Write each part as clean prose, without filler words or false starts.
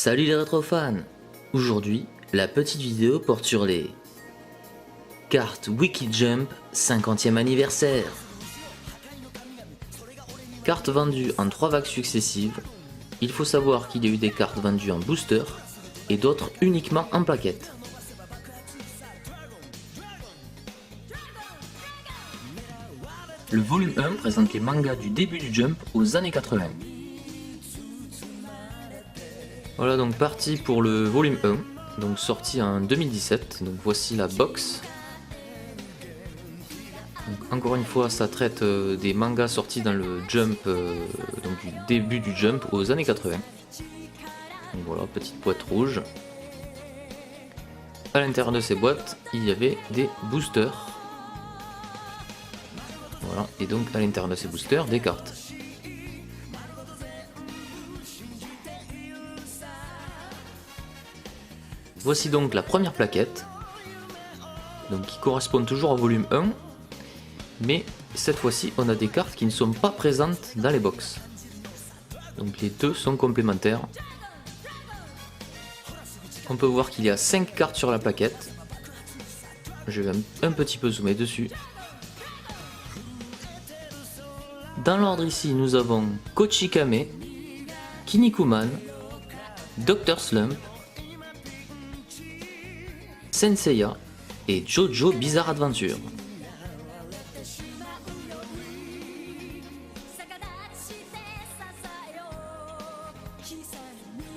Salut les rétrofans! Aujourd'hui, la petite vidéo porte sur les cartes Wiki Jump 50e anniversaire. Cartes vendues en 3 vagues successives. Il faut savoir qu'il y a eu des cartes vendues en booster et d'autres uniquement en plaquettes. Le volume 1 présente les mangas du début du Jump aux années 80. Voilà donc parti pour le volume 1, donc sorti en 2017, donc voici la box. Donc, encore une fois ça traite des mangas sortis dans le Jump, donc du début du Jump aux années 80. Donc voilà, petite boîte rouge. À l'intérieur de ces boîtes, il y avait des boosters. Voilà, et donc à l'intérieur de ces boosters, des cartes. Voici donc la première plaquette, donc qui correspond toujours au volume 1, mais cette fois-ci on a des cartes qui ne sont pas présentes dans les box. Donc les deux sont complémentaires. On peut voir qu'il y a 5 cartes sur la plaquette. Je vais un petit peu zoomer dessus. Dans l'ordre ici, nous avons Kochikame, Kinnikuman, Dr Slump, Senseiya et Jojo Bizarre Adventure.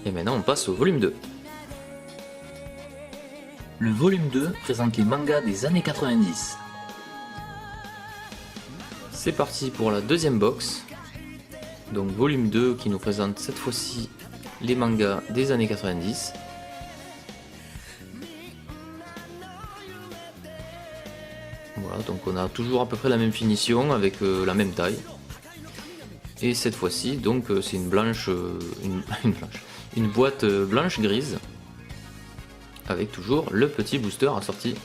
Et maintenant on passe au volume 2. Le volume 2 présente les mangas des années 90. C'est parti pour la deuxième box. Donc volume 2 qui nous présente cette fois-ci les mangas des années 90. Voilà, donc on a toujours à peu près la même finition avec la même taille. Et cette fois-ci, donc c'est une blanche, une boîte blanche grise avec toujours le petit booster assorti.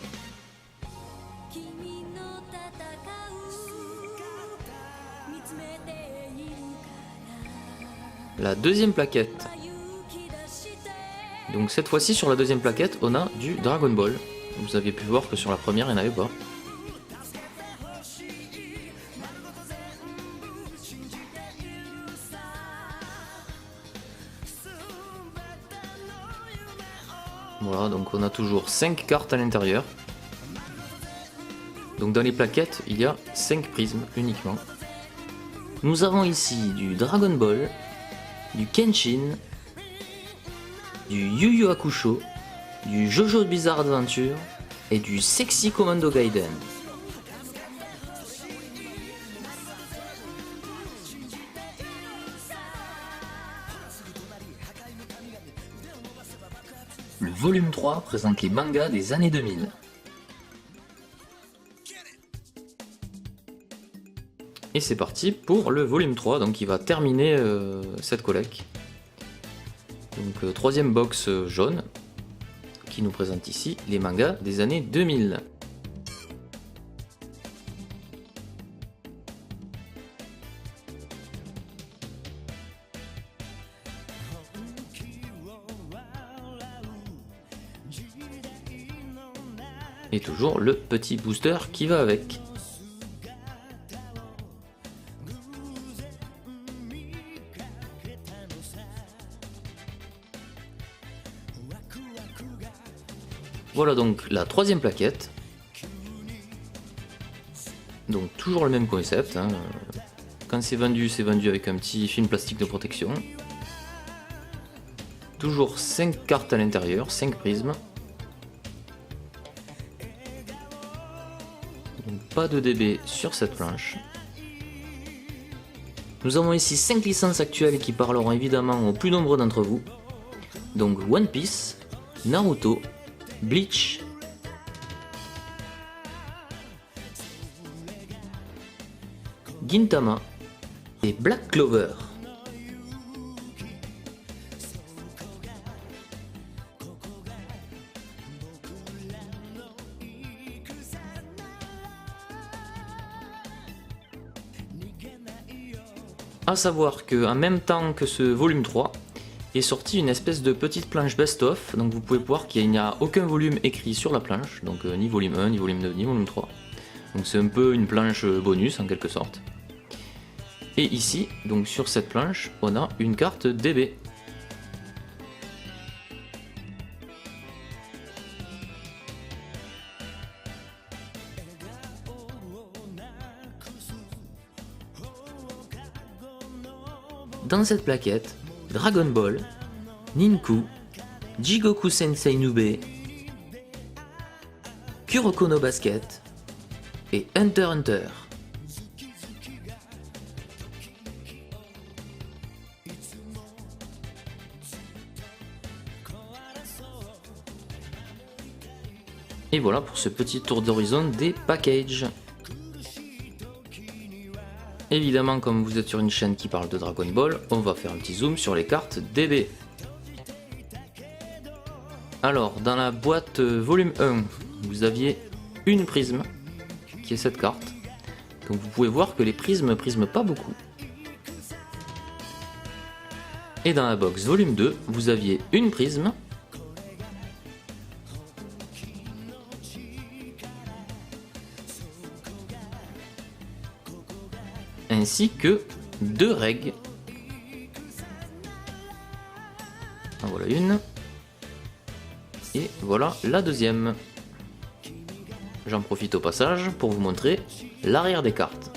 La deuxième plaquette. Donc cette fois-ci sur la deuxième plaquette, on a du Dragon Ball. Vous aviez pu voir que sur la première, il n'y en avait pas. Voilà, donc on a toujours 5 cartes à l'intérieur. Donc dans les plaquettes, il y a 5 prismes uniquement. Nous avons ici du Dragon Ball, du Kenshin, du Yu Yu Hakusho, du Jojo Bizarre Adventure et du Sexy Commando Gaiden. Le volume 3 présente les mangas des années 2000. Et c'est parti pour le volume 3, donc qui va terminer cette collecte. Donc troisième box jaune, qui nous présente ici les mangas des années 2000. Et toujours le petit booster qui va avec. Voilà donc la troisième plaquette. Donc toujours le même concept, hein. Quand c'est vendu avec un petit film plastique de protection. Toujours 5 cartes à l'intérieur, 5 prismes. Donc pas de DB sur cette planche. Nous avons ici 5 licences actuelles qui parleront évidemment aux plus nombreux d'entre vous. Donc One Piece, Naruto, Bleach, Gintama et Black Clover. A savoir qu'en même temps que ce volume 3, est sorti une espèce de petite planche best-of. Donc vous pouvez voir qu'il n'y a aucun volume écrit sur la planche, donc ni volume 1, ni volume 2, ni volume 3. Donc c'est un peu une planche bonus en quelque sorte. Et ici, donc sur cette planche, on a une carte DB. Dans cette plaquette, Dragon Ball, Ninku, Jigoku Sensei Nube, Kuroko no Basket et Hunter x Hunter. Et voilà pour ce petit tour d'horizon des packages. Évidemment, comme vous êtes sur une chaîne qui parle de Dragon Ball, on va faire un petit zoom sur les cartes DB. Alors, dans la boîte volume 1, vous aviez une prisme, qui est cette carte. Donc vous pouvez voir que les prismes prisment pas beaucoup. Et dans la box volume 2, vous aviez une prisme, ainsi que 2 règles. En voilà une. Et voilà la deuxième. J'en profite au passage pour vous montrer l'arrière des cartes.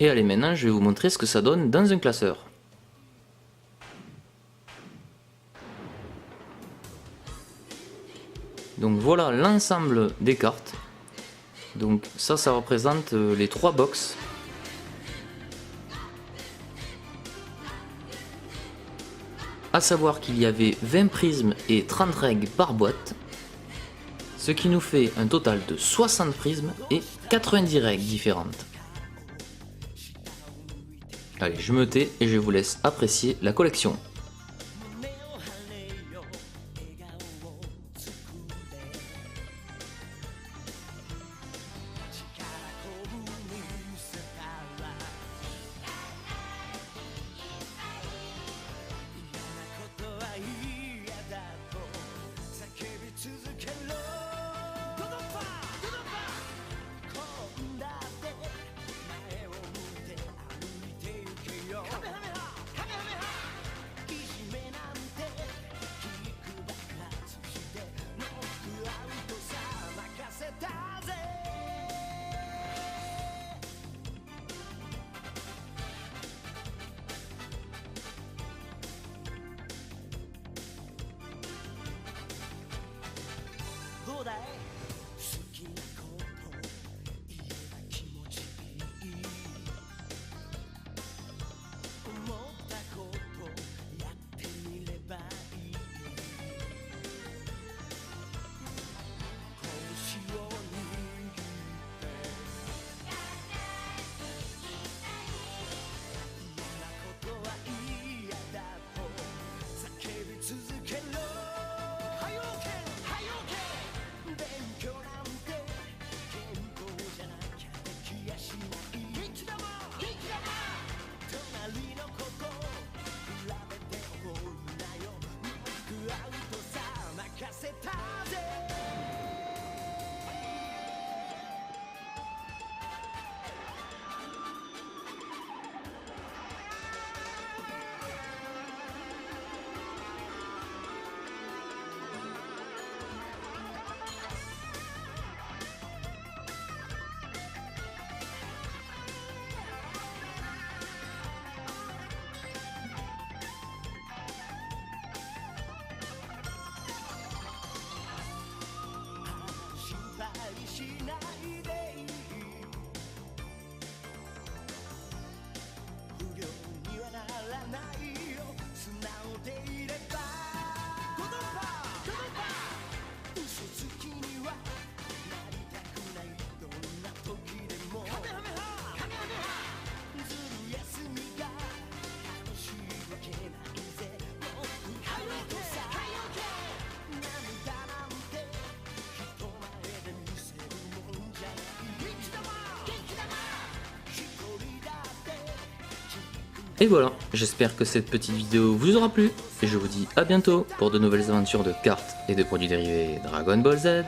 Et allez, maintenant je vais vous montrer ce que ça donne dans un classeur. Donc voilà l'ensemble des cartes. Donc ça représente les 3 box. A savoir qu'il y avait 20 prismes et 30 règles par boîte. Ce qui nous fait un total de 60 prismes et 90 règles différentes. Allez, je me tais et je vous laisse apprécier la collection. Et voilà, j'espère que cette petite vidéo vous aura plu, et je vous dis à bientôt pour de nouvelles aventures de cartes et de produits dérivés Dragon Ball Z.